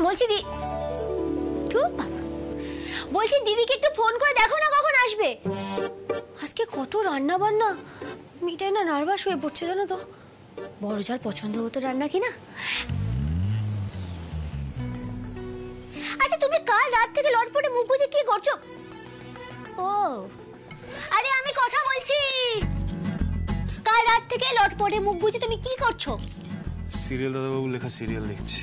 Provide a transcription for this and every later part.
বলছি বলছি দিদিকে একটু ফোন করে দেখো না কখন আসবে। আজকে কত রান্না বান্না, মিটাই না নার্ভাস হয়ে পড়ছে জানো তো। বড় যার পছন্দ হতো রান্না কিনা। আচ্ছা তুমি কাল রাত থেকে লটপটে মুখ বুজে কি করছো? ও আরে আমি কথা বলছি, কাল রাত থেকে লটপটে মুখ বুজে তুমি কি করছো? সিরিয়াল দাদাবাবু লেখা সিরিয়াল দেখছি।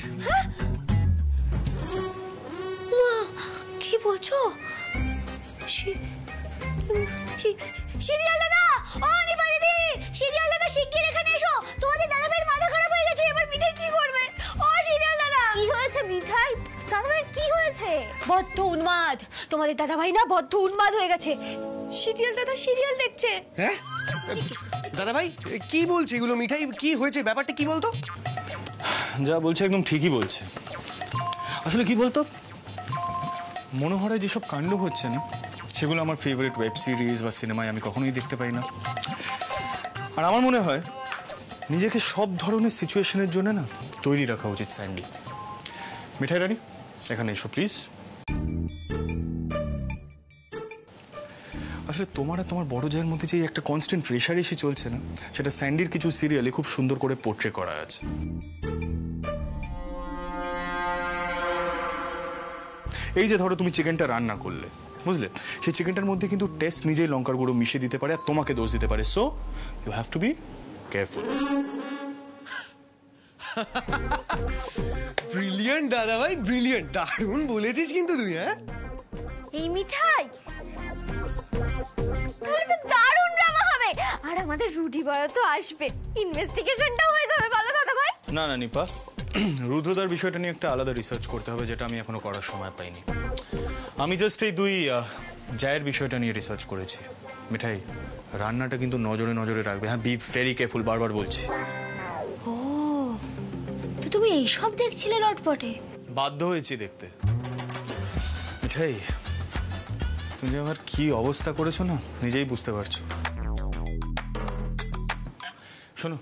কি বলছো? সিরিয়াল দাদা, ও নিপা দিদি, সিরিয়াল দাদা শিগগির এখানে এসো। তোমাদের দাদাভাইয়ের মাথা খারাপ হয়ে গেছে, এবার মিঠাই কি করবে? ও সিরিয়াল দাদা, কি হয়েছে মিঠাই? দাদাভাইয়ের কি হয়েছে? বদ্ধ উন্মাদ, তোমাদের দাদাভাই না বদ্ধ উন্মাদ হয়ে গেছে। সিরিয়াল দাদা সিরিয়াল দেখছে। হ্যাঁ দাদাভাই কি বলছে এগুলো? মিঠাই কি হয়েছে, ব্যাপারটা কি বলতো? যা বলছে একদম ঠিকই বলছে। আসলে কি বলতো, মনোহরায় যেসব কাণ্ড হচ্ছে না, সেগুলো আমার ফেভারিট ওয়েব সিরিজ বা সিনেমায় আমি কখনোই দেখতে পাই না। আর আমার মনে হয় নিজেকে সব ধরনের সিচুয়েশনের জন্য না তৈরি রাখা উচিত স্যান্ডি। মিঠাই রানী এখানে এসো প্লিজ। আসলে তোমার আর তোমার বড় জায়ের মধ্যে যে একটা কনস্ট্যান্ট রেষারেষি চলছে না, সেটা স্যান্ডির কিছু সিরিয়ালে খুব সুন্দর করে পোর্ট্রে করা আছে। এই যে ধরো তুমি চিকেনটা রান্না করলে, বুঝলে, সেই চিকেনটার মধ্যে কিন্তু টেস্ট নিজেই লঙ্কার গুঁড়ো মিশিয়ে দিতে পারে আর তোমাকে দোষ দিতে পারে। So you have to be careful. Brilliant দাদাভাই, ব্রিলিয়ান্ট, দারুণ বলেছিস কিন্তু তুই। হ্যাঁ এই মিঠাই, তাহলে তো দারুণ ড্রামা হবে। আর আমাদের রুডি বয় তো আসবে, ইনভেস্টিগেশনটাও হয়ে যাবে। বলো দাদাভাই। না না নিপা, রুদ্রদার বিষয়টা নিয়ে একটা আলাদা রিসার্চ করতে হবে, যেটা আমি এখনো করার সময় পাইনি। আমি জাস্ট এই দুই জায়ের বিষয়টা নিয়ে রিসার্চ করেছি। মিঠাই, রান্নাটা কিন্তু নজরে নজরে রাখবে। হ্যাঁ, বি ভেরি কেয়ারফুল, বারবার বলছি। ও তো তুমি এইসব দেখছিলে লটপটে? বাধ্য হয়েছি দেখতে। মিঠাই, তুমি আমার কি অবস্থা করেছো না নিজেই বুঝতে পারছো। শোনো,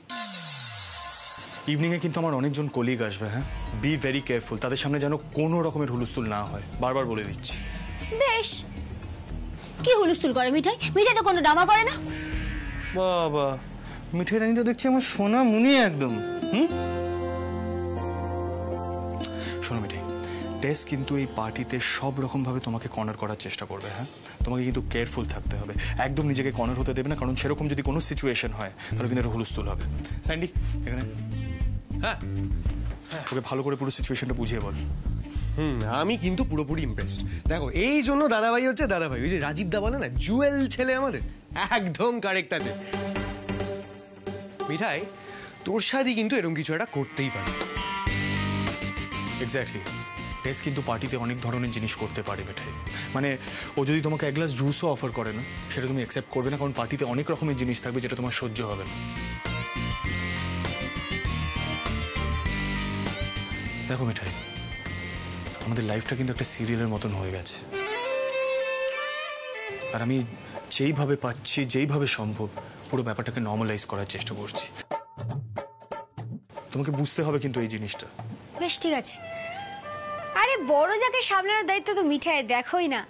ইভিনিংয়ে কিন্তু আমার অনেকজন কলিগ আসবে। হ্যাঁ, বি ভেরি কেয়ারফুল, তাদের সামনে যেন কোনো রকমের হুলস্থুল না হয়, বারবার বলে দিচ্ছি। বেশ, কি হুলস্থুল করে মিঠাই? মিঠাই তো কোনো ড্রামা করে না। বাবা, মিঠাই রানী তো দেখছি আমার সোনা মুনি একদম। শোনো মিঠাই, টেস কিন্তু এই পার্টিতে সব রকম ভাবে তোমাকে কর্নার করার চেষ্টা করবে। হ্যাঁ, তোমাকে কিন্তু কেয়ারফুল থাকতে হবে, একদম নিজেকে কর্নার হতে দেবে না, কারণ সেরকম যদি কোনো সিচুয়েশন হয় তাহলে কিন্তু হুলস্থুল হবে। স্যান্ডি এখানে। হ্যাঁ, তোকে ভালো করে পুরো সিচুয়েশনটা বুঝিয়ে বল। আমি কিন্তু পুরোপুরি ইমপ্রেসড। দেখো, এই জন্য দাদাভাই হচ্ছে দাদাভাই। ওই যে রাজীব দা বলে না, জুয়েল ছেলে আমাদের, একদম কারেক্ট আছে। মিঠাই, তোর সাথে কিন্তু এরকম কিছু একটা করতেই পারে। এক্স্যাক্টলি, টেস কিন্তু পার্টিতে অনেক ধরনের জিনিস করতে পারে মিঠাই। মানে ও যদি তোমাকে এক গ্লাস জুসও অফার করে না, সেটা তুমি অ্যাকসেপ্ট করবে না, কারণ পার্টিতে অনেক রকমের জিনিস থাকবে যেটা তোমার সহ্য হবে না। দেখো মিঠাই, আমাদের লাইফটা কিন্তু একটা সিরিয়ালের মতন হয়ে গেছে, আর আমি যেইভাবে পাচ্ছি, যেইভাবে সম্ভব, পুরো ব্যাপারটাকে নর্মালাইজ করার চেষ্টা করছি। তোমাকে বুঝতে হবে কিন্তু এই জিনিসটা। বেশ ঠিক আছে। আরে বড় যাকে সামলানোর দায়িত্ব তো মিঠাইয়ের, দেখোই না।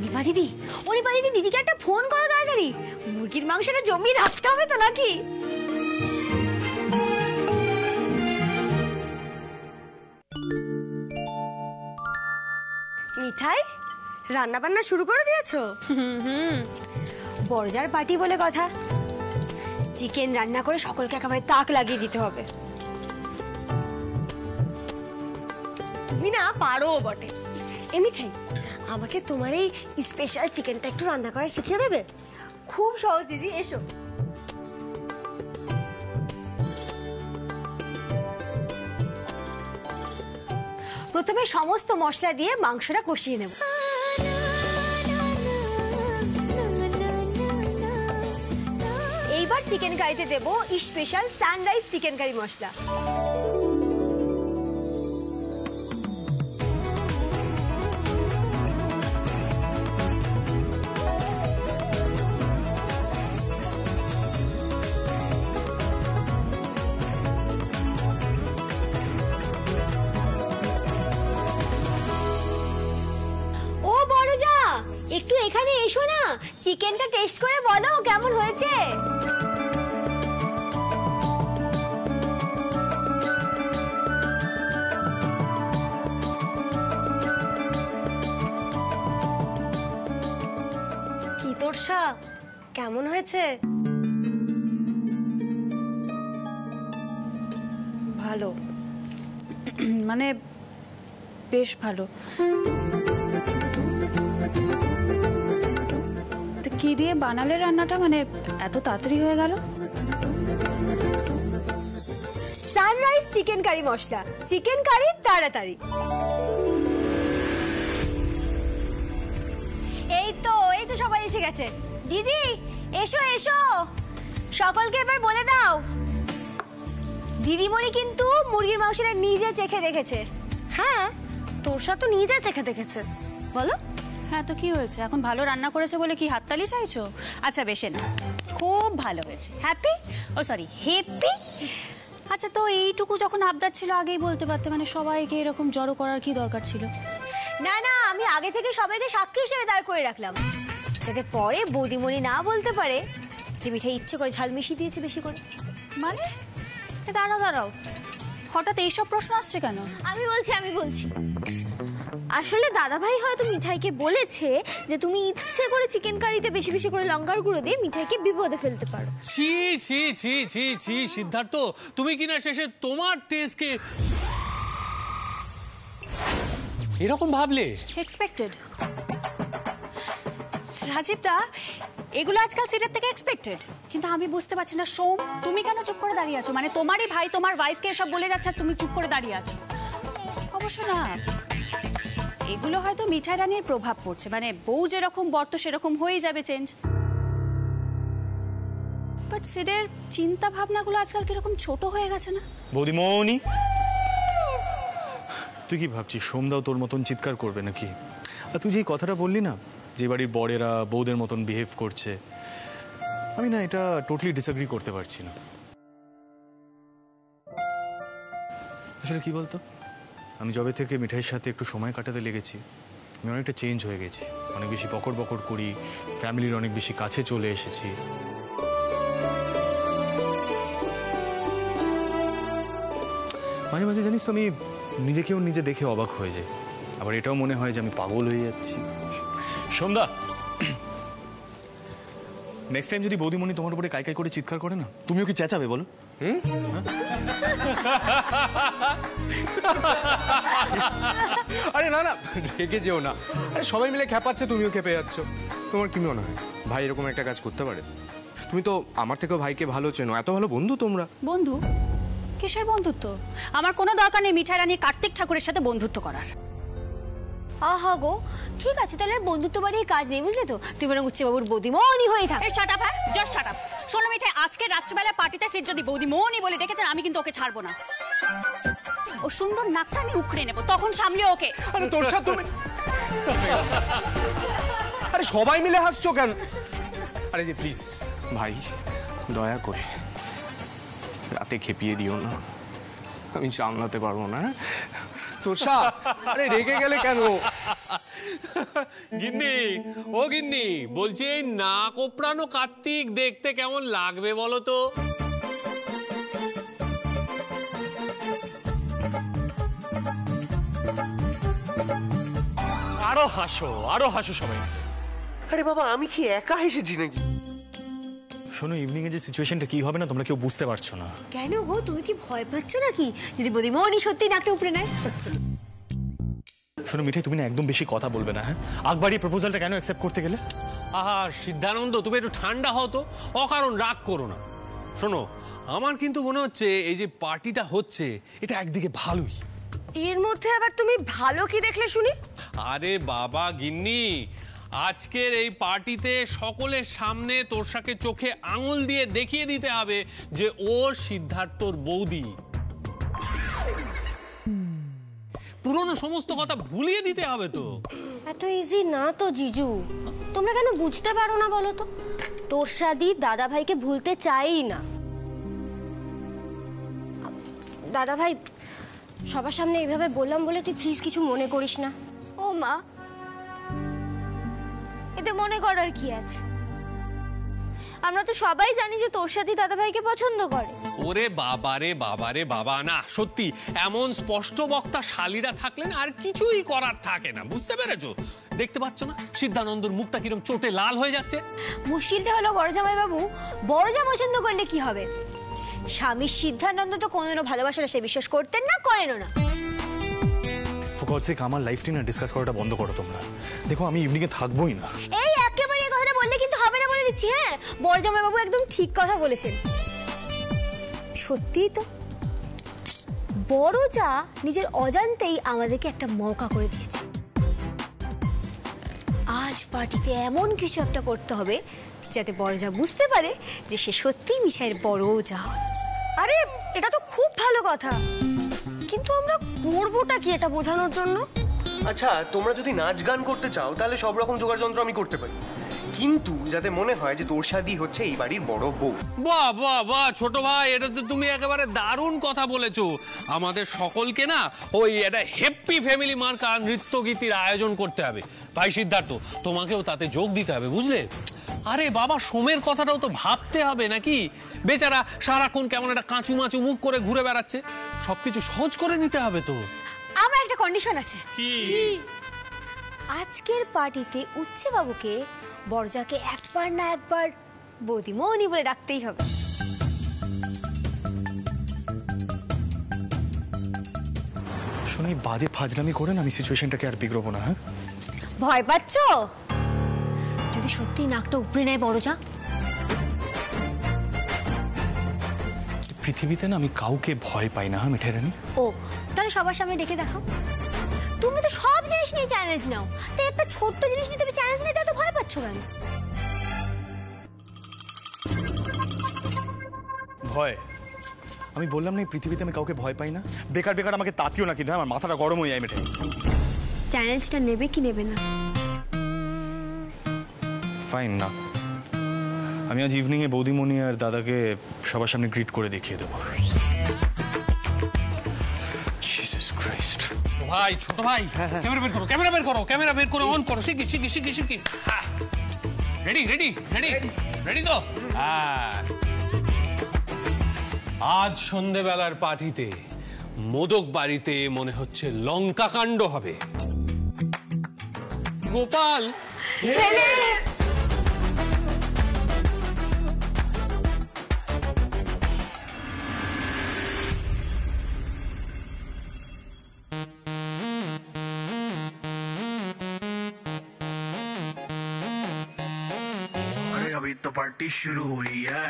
নিপা দিদি, ও নিপা দিদি, দিদিকে একটা ফোন করো তাড়াতাড়ি। মুরগির মাংসটা জমিয়ে রাখতে হবে তো নাকি? মিঠাই, রান্না বান্না শুরু করে দিয়েছো? বড়জার পার্টি বলে কথা, চিকেন রান্না করে সকলকে একেবারে তাক লাগিয়ে দিতে হবে। তুমি না পারো বটে। এ মিঠাই, আমাকে তোমার এই স্পেশাল চিকেনটা একটু রান্না করা শিখিয়ে দেবে? খুব সহজ দিদি, এসো। প্রথমে সমস্ত মশলা দিয়ে মাংসটা কষিয়ে নেব। এইবার চিকেন কারিতে দেব স্পেশাল সানরাইজ চিকেন কারি মশলা। এসো না, চিকেনটা টেস্ট করে বলো কেমন হয়েছে। কি তোরসা, কেমন হয়েছে? ভালো, মানে বেশ ভালো। তো কি দিয়ে বানালে রান্নাটা, মানে এত তাড়াতাড়ি হয়ে গেল? সানরাইজ চিকেন কারি মশলা, চিকেন কারি তাড়াতাড়ি। এই তো সবাই এসে গেছে। দিদি এসো এসো, সকলকে এবার বলে দাও দিদিমণি কিন্তু মুরগির মাংসটা নিজে চেখে দেখেছে। হ্যাঁ, তোরসা তো নিজে চেখে দেখেছে। বলো। হ্যাঁ, তো কি হয়েছে? এখন ভালো রান্না করেছে বলে কি হাততালি চাইছো? আচ্ছা বেশে না, খুব ভালো হয়েছে। হ্যাপি? ও সরি, হ্যাপি। আচ্ছা, তো এইটুকু যখন আবদার ছিল আগেই বলতে পারতে, মানে সবাইকে এরকম জড়ো করার কি দরকার ছিল? না না, আমি আগে থেকে সবাইকে সাক্ষী হিসেবে দাঁড় করে রাখলাম, যাতে পরে বৌদিমণি না বলতে পারে যে মিঠাই ইচ্ছে করে ঝাল মিশিয়ে দিয়েছে বেশি করে। মানে দাঁড়াও, হঠাৎ এইসব প্রশ্ন আসছে কেন? আমি বলছি আসলে দাদাভাই হয়তো মিঠাইকে বলেছে যে তুমি ইচ্ছে করে চিকেন কারিতে বেশি বেশি করে লঙ্কার গুঁড়ো দিয়ে মিঠাইকে বিপদে ফেলতে পারো। ছি ছি ছি ছি ছি সিদ্ধার্থ, তুমি কিনা শেষে তোমার টেস্টকে এরকম ভাবলে? এক্সপেক্টেড। রাজীব দা, এগুলো আজকাল সিটের থেকে এক্সপেক্টেড, কিন্তু আমি বুঝতে পারছি না সোম, তুমি কেন চুপ করে দাঁড়িয়ে আছো? মানে তোমারই ভাই তোমার ওয়াইফকে সব বলে যাচ্ছে আর তুমি চুপ করে দাঁড়িয়ে আছো। অবশ্য না, এগুলো হয়তো মিঠাই রানীর প্রভাব পড়ছে, মানে বউ যেরকম বর্ত সেরকম হয়েই যাবে চেঞ্জ। বাট সিটের চিন্তা ভাবনাগুলো আজকাল কিরকম ছোট হয়ে গেছে না? বৌদিমণি, তুই কি ভাবছিস সোমদাও তোর মতন চিৎকার করবে নাকি? আর তুই যে কথাটা বললি না, যে বাড়ির বড়েরা বউদের মতন বিহেভ করছে, আমি না এটা টোটালি ডিসএগ্রি করতে পারছি না। আসলে কি বলতো, আমি যবে থেকে মিঠাইয়ের সাথে একটু সময় কাটাতে লেগেছি, আমি অনেকটা চেঞ্জ হয়ে গেছি, অনেক বেশি বকর বকর করি, ফ্যামিলির অনেক বেশি কাছে চলে এসেছি। মাঝে মাঝে জানিস তো, আমি নিজেকেও নিজে দেখে অবাক হয়ে যাই, আবার এটাও মনে হয় যে আমি পাগল হয়ে যাচ্ছি। সোমদা, নেক্সট টাইম যদি বৌদিমণি তোমার উপরে কাই কাই করে চিৎকার করে না, তুমিও কি চেঁচাবে বলো? আরে না না, রেগে যেও না। আরে সবাই মিলে খেপাচ্ছে, তুমিও খেপে যাচ্ছ। তোমার কি মনে হয় ভাই এরকম একটা কাজ করতে পারে? তুমি তো আমার থেকেও ভাইকে ভালো চেনো, এত ভালো বন্ধু তোমরা। বন্ধু? কিসের বন্ধুত্ব? আমার কোনো দরকার নেই মিঠাই রানী কার্তিক ঠাকুরের সাথে বন্ধুত্ব করার। আহা গো, ঠিক আছে তাহলে আর বন্ধুত্ব বাড়িয়ে কাজ নেই, বুঝলে তো? তুই বরং উচ্চবাবুর বৌদিমণি হয়ে থাক। Shut up, just shut up. শোনো মিঠাই, আজকে রাত্রিবেলা পার্টিতে সিট যদি বৌদিমণি বলে ডেকেছেন, আমি কিন্তু ওকে ছাড়বো না। ও সুন্দর নাকটা আমি উকড়ে নেবো, তখন সামলে ওকে। আরে তোর সাথে তুমি, আরে সবাই মিলে হাসছো কেন? আরে যে প্লিজ ভাই, দয়া করে রাতে খেপিয়ে দিও না, আমি সামলাতে পারবো না। তোষা, আরে রেগে গেলে কেন? গিন্নি, ও গিন্নি, বলছি এই না কোপড়ানো কার্তিক দেখতে কেমন লাগবে বলো তো? আরো হাসো সবাই। আরে বাবা, আমি কি একা হেসেছি নাকি? শোনো, ইভিনিং এ যে সিচুয়েশনটা কি হবে না তোমরা কেউ বুঝতে পারছো না। কেন গো, তুমি কি ভয় পাচ্ছ নাকি যদি বৌদিমণি সত্যি নাকটা উপরে নেয়? শোনো মিঠাই, তুমি না একদম বেশি কথা বলবে না, হ্যাঁ? আকবর এই প্রপোজালটা কেন অ্যাকসেপ্ট করতে গেলে? আহা সিদ্ধানন্দ, তুমি একটু ঠান্ডা হও তো, অকারণ রাগ করো না। শোনো, আমার কিন্তু মনে হচ্ছে এই যে পার্টিটা হচ্ছে এটা একদিকে ভালোই। এর মধ্যে আবার তুমি ভালো কি দেখলে শুনি? আরে বাবা গিন্নি, আজকের এই পার্টিতে সকলের সামনে তোরসাকে চোখে আঙুল দিয়ে দেখিয়ে দিতে হবে যে ও সিদ্ধার্থর বৌদি। পুরনো সমস্ত কথা ভুলিয়ে দিতে হবে তো। এত ইজি না তো জিজু, তোমরা কেন বুঝতে পারো না বলো তো? তোরসাদি দাদাভাইকে ভুলতে চাই না। দাদাভাই, সবার সামনে এইভাবে বললাম বলে তুই প্লিজ কিছু মনে করিস না। ও মা, এতে মনে করার কি আছে? আমরা তো সবাই জানি যে তোর সাথে দাদাভাইকে পছন্দ করে। ওরে বাবারে বাবারে বাবা, না সত্যি এমন স্পষ্ট বক্তা শালীরা থাকলে না আর কিছুই করার থাকে না, বুঝতে পেরেছো? দেখতে পাচ্ছ না সিদ্ধানন্দর মুখটা কিরকম চোটে লাল হয়ে যাচ্ছে? মুশকিলটা হলো বড় জামাই বাবু, বড় যা পছন্দ করলে কি হবে? স্বামী সিদ্ধানন্দ তো কোনোদিনও ভালোবাসাটা সে বিশ্বাস করতেন না, করেনও না। আমার লাইফটি না ডিসকাস করাটা বন্ধ করো তোমরা। দেখো আমি ইভিনিং এ থাকবোই না। এই একেবারে এই কথাটা বললে কিন্তু হবে না বলে দিচ্ছি। হ্যাঁ, বড় জামাই বাবু একদম ঠিক কথা বলেছেন। সত্যিই তো বড় যা নিজের অজান্তেই আমাদেরকে একটা মৌকা করে দিয়েছে। আজ পার্টিতে এমন কিছু একটা করতে হবে যাতে বড় যা বুঝতে পারে যে সে সত্যিই মিঠাইয়ের বড় যা। আরে এটা তো খুব ভালো কথা, কিন্তু আমরা করবোটা কি এটা বোঝানোর জন্য? আচ্ছা, তোমরা যদি নাচ গান করতে চাও তাহলে সব রকম জোগাড় যন্ত্র আমি করতে পারি, কিন্তু যাতে মনে হয় যে তোর শাদি হচ্ছে এই বাড়ির বড় বউ। বাহ বাহ বাহ ছোট ভাই, এটা তো তুমি একেবারে দারুণ কথা বলেছো। আমাদের সকলকে না ওই একটা হ্যাপি ফ্যামিলি মার্কা নৃত্য গীতির আয়োজন করতে হবে। ভাই সিদ্ধার্থ, তোমাকেও তাতে যোগ দিতে হবে, বুঝলে? আরে বাবা, সোমের কথাটাও তো ভাবতে হবে নাকি? বেচারা সারাক্ষণ কেমন একটা কাঁচু মাচু মুখ করে ঘুরে বেড়াচ্ছে। সবকিছু সহজ করে নিতে হবে তো। আমার একটা কন্ডিশন আছে। আজকের পার্টিতে উচ্ছে বাবুকে বড়জাকে একবার না একবার বৌদিমণি বলে ডাকতেই হবে। শুনি বাজে ফাজলামি করেন, আমি সিচুয়েশনটাকে আর বিগড়বো না। হ্যাঁ, ভয় পাচ্ছ? যদি সত্যি নাকটা উপড়ে নেয় বড়জা? পৃথিবীতে না আমি কাউকে ভয় পাই না। হ্যাঁ মিঠাই রানী। ও, তাহলে সবার সামনে ডেকে দেখাও। তুমি তো সব জিনিস নিয়ে চ্যালেঞ্জ নাও, তাই একটা ছোট্ট জিনিস নিয়ে তুমি চ্যালেঞ্জ নিতে এত ভয় পাচ্ছ কেন? ভয়? আমি বললাম না এই পৃথিবীতে আমি কাউকে ভয় পাই না। বেকার বেকার আমাকে তাতিও না, কিন্তু আমার মাথাটা গরম হয়ে যায় মিঠাই। চ্যালেঞ্জটা নেবে কি নেবে না? ফাইন না, আমি আজ ইভিনিং এ বৌদিমণি আর দাদাকে সবার সামনে গ্রিট করে দেখিয়ে দেবো। Jesus Christ. ভাই ছোট ভাই, ক্যামেরা বের করো, ক্যামেরা বের করো, ক্যামেরা বের করে অন করো। শিগগির শিগগির শিগগির শিগগির। হ্যাঁ, রেডি রেডি রেডি রেডি তো? হ্যাঁ, আজ সন্ধেবেলার পার্টিতে মোদক বাড়িতে মনে হচ্ছে লঙ্কা কাণ্ড হবে। গোপাল, अभी तो पार्टी शुरू हुई है।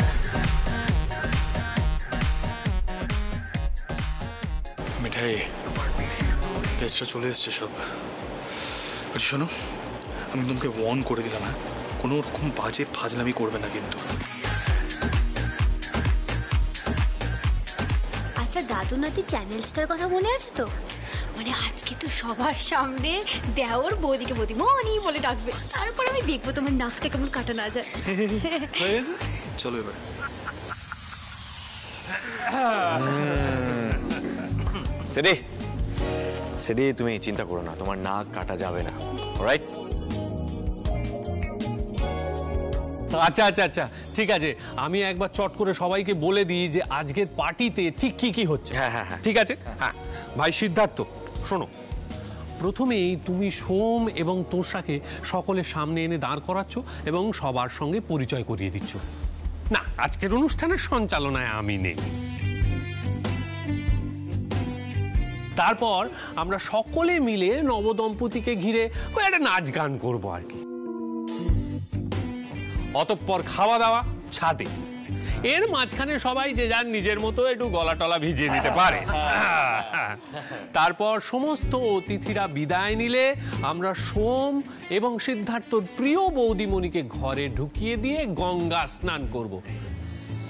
মিঠাই, গেস্টরা চলে এসছে সব। আচ্ছা শোনো, আমি তোমাকে ওয়ার্ন করে দিলাম, হ্যাঁ কোনো রকম বাজে ফাজলামি করবে না কিন্তু। আচ্ছা দাদু নাতি চ্যানেলসটার কথা মনে আছে তো? মানে আজকে তো সবার সামনে দেওর বৌদিকে বৌদিমণি বলে ডাকবে, তারপর আমি দেখবো তোমার নাকটা কেমন কাটা না যায়। হয়ে গেছে, চলো এবার। সেডি সেডি, তুমি চিন্তা করো না, তোমার নাক কাটা যাবে না। অলরাইট? আচ্ছা আচ্ছা আচ্ছা, ঠিক আছে। আমি একবার চট করে সবাইকে বলে দিই যে আজকের পার্টিতে ঠিক কি কি হচ্ছে। হ্যাঁ হ্যাঁ হ্যাঁ, ঠিক আছে। হ্যাঁ ভাই সিদ্ধার্থ, শোনো, প্রথমেই তুমি সোম এবং তোষাকে সকলের সামনে এনে দাঁড় করাচ্ছ এবং সবার সঙ্গে পরিচয় করিয়ে দিচ্ছ। না, আজকের অনুষ্ঠানের সঞ্চালনায় আমি নেই। তারপর আমরা সকলে মিলে নবদম্পতিকে ঘিরে ওই একটা নাচ গান করবো আর কি। অতঃপর খাওয়া দাওয়া ছাদে। এর মাঝখানে সবাই যে যার নিজের মতো একটু গলা টলা ভিজিয়ে নিতে পারে। তারপর সমস্ত অতিথিরা বিদায় নিলে আমরা সোম এবং সিদ্ধার্থর প্রিয় বৌদিমণিকে ঘরে ঢুকিয়ে দিয়ে গঙ্গা স্নান করব।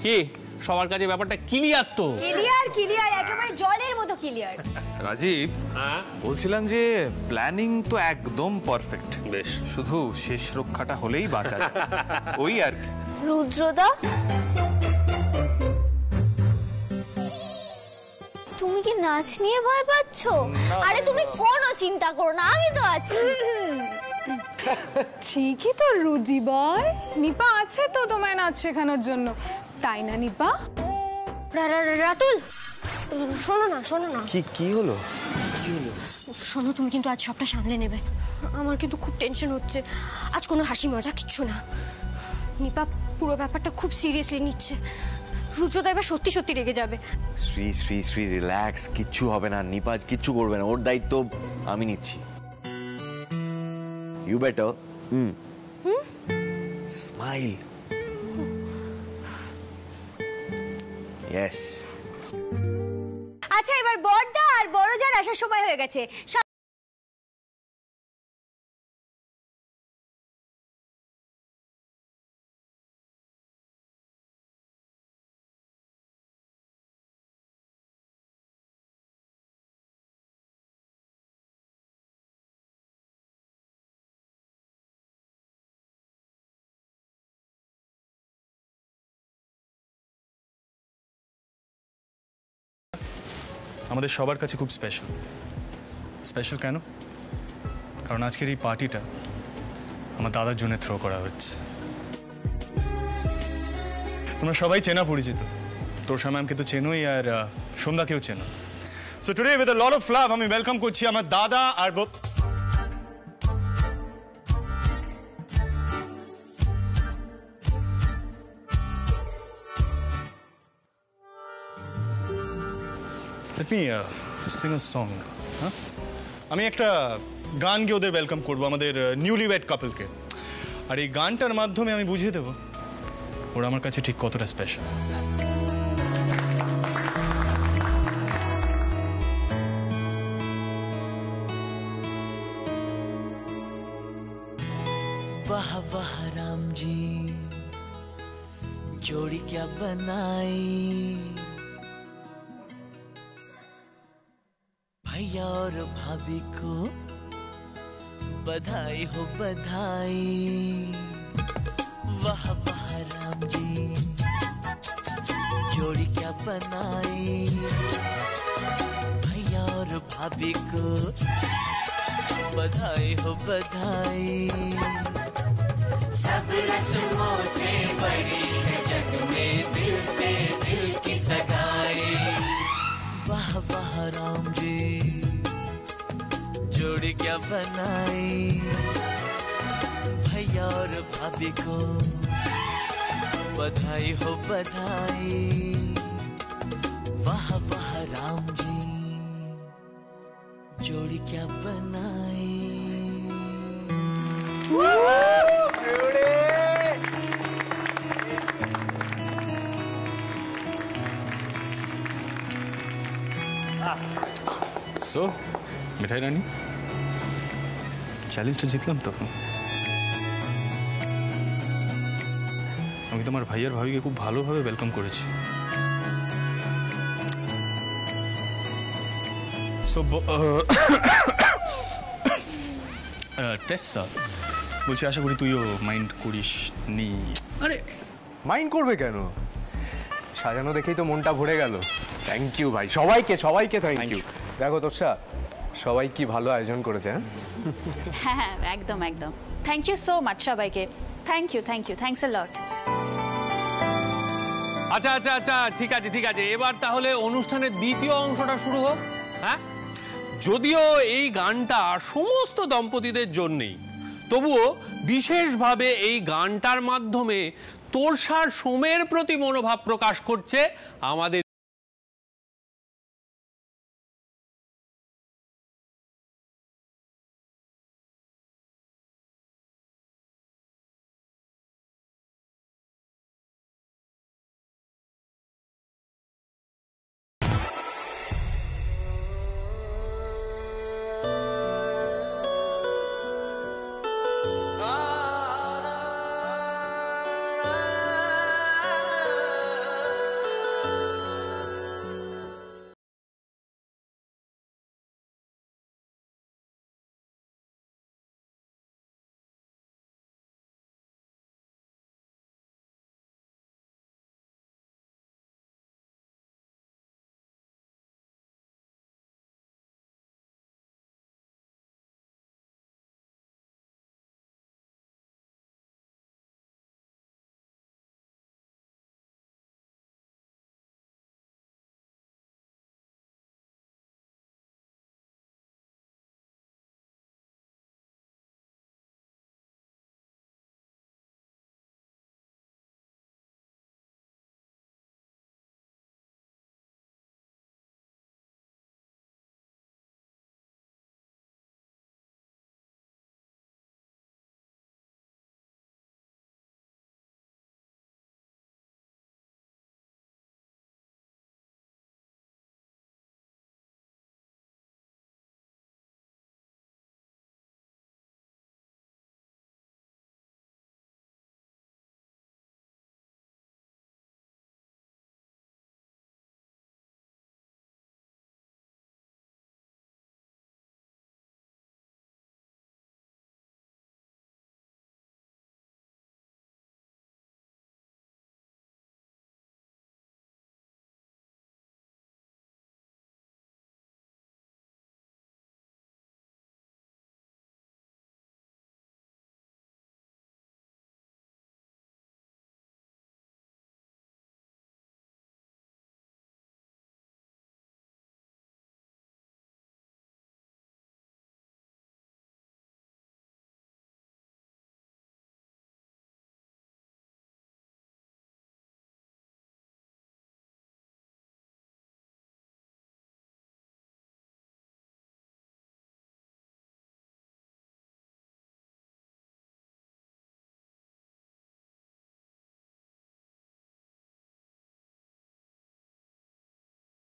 কি সবার কাছে ব্যাপারটা ক্লিয়ার তো? ক্লিয়ার ক্লিয়ার, একেবারে জলের মতো ক্লিয়ার। রাজীব, বলছিলাম যে প্ল্যানিং তো একদম পারফেক্ট, বেশ, শুধু শেষ রক্ষাটা হলেই বাঁচা যায়। ওই আর কি। রুদ্রদা, তুমি কি নাচ নিয়ে ভয় পাচ্ছ? আরে তুমি কোনো চিন্তা করো না, আমি তো আছি। ঠিকই তো রুজি বল, নিপা আছে তো তোমায় নাচ শেখানোর জন্য, তাই না নিপা? রাতুল, শোনো না কি হলো? শোনো, তুমি কিন্তু আজ সবটা সামলে নেবে। আমার কিন্তু খুব টেনশন হচ্ছে। আজ কোনো হাসি মজা কিচ্ছু না। নিপা পুরো ব্যাপারটা খুব সিরিয়াসলি নিচ্ছে। রুদ্রদা এবার সত্যি সত্যি রেগে যাবে। শ্রী রিল্যাক্স, কিচ্ছু হবে না। নিপাজ কিচ্ছু করবে না, ওর দায়িত্ব আমি নিচ্ছি। You better smile. ইয়েস। আচ্ছা, এবার বড়দা আর বড় যার আসার সময় হয়ে গেছে। আমাদের সবার কাছে খুব স্পেশাল কেন? কারণ আজকের এই পার্টিটা আমার দাদার জন্য থ্রো করা হচ্ছে। তোমরা সবাই চেনা পরিচিত, তোর ম্যামকে তো চেনোই, আর সন্ধ্যাকেও চেনো। So today with a lot of love আমি ওয়েলকাম করছি আমার দাদা আর Let me sing a song. আমি একটা গান গিয়ে ওদের ওয়েলকাম করবো, আমাদের নিউলি ওয়েড কাপলকে। আর এই গানটার মাধ্যমে আমি বুঝিয়ে দেবো ওরা আমার কাছে ঠিক কতটা স্পেশাল। वाह वाह राम जी, जोड़ी क्या बनाई, भैया और भाभी को बधाई हो बधाई। वाह वाह राम जी, जोड़ी क्या बनाई, भैया और भाभी को बधाई हो बधाई। सब रस्मों से बड़ी है जग में दिल से दिल की सगाई। वाह वाह राम जी, जोड़ी क्या बनाई, भैया और भाभी को बधाई हो बधाई। वाह वाह राम जी, जोड़ी क्या बनाई। সো মিঠাই রানী, চ্যালেঞ্জটা জিতলাম তো। আমি তোমার ভাইয়ার ভাবিকে খুব ভালোভাবে ওয়েলকাম করেছি। সো টেসা বলছি, আশা করি তুইও মাইন্ড করিস নি। আরে মাইন্ড করবে কেন? সাজানো দেখেই তো মনটা ভরে গেল। থ্যাংক ইউ ভাই, সবাইকে থ্যাংক ইউ। দেখো তোষা, সবাই কি ভালো আয়োজন করেছে। হ্যাঁ একদম একদম, থ্যাংক ইউ সো মাচ সবাইকে। থ্যাংক ইউ থ্যাঙ্কস আ লট। আচ্ছা আচ্ছা আচ্ছা, ঠিক আছে, এবার তাহলে অনুষ্ঠানের দ্বিতীয় অংশটা শুরু হোক। হ্যাঁ, যদিও এই গানটা সমস্ত দম্পতিদের জন্যই, তবুও বিশেষভাবে এই গানটার মাধ্যমে তোষার সোমের প্রতি মনোভাব প্রকাশ করছে আমাদের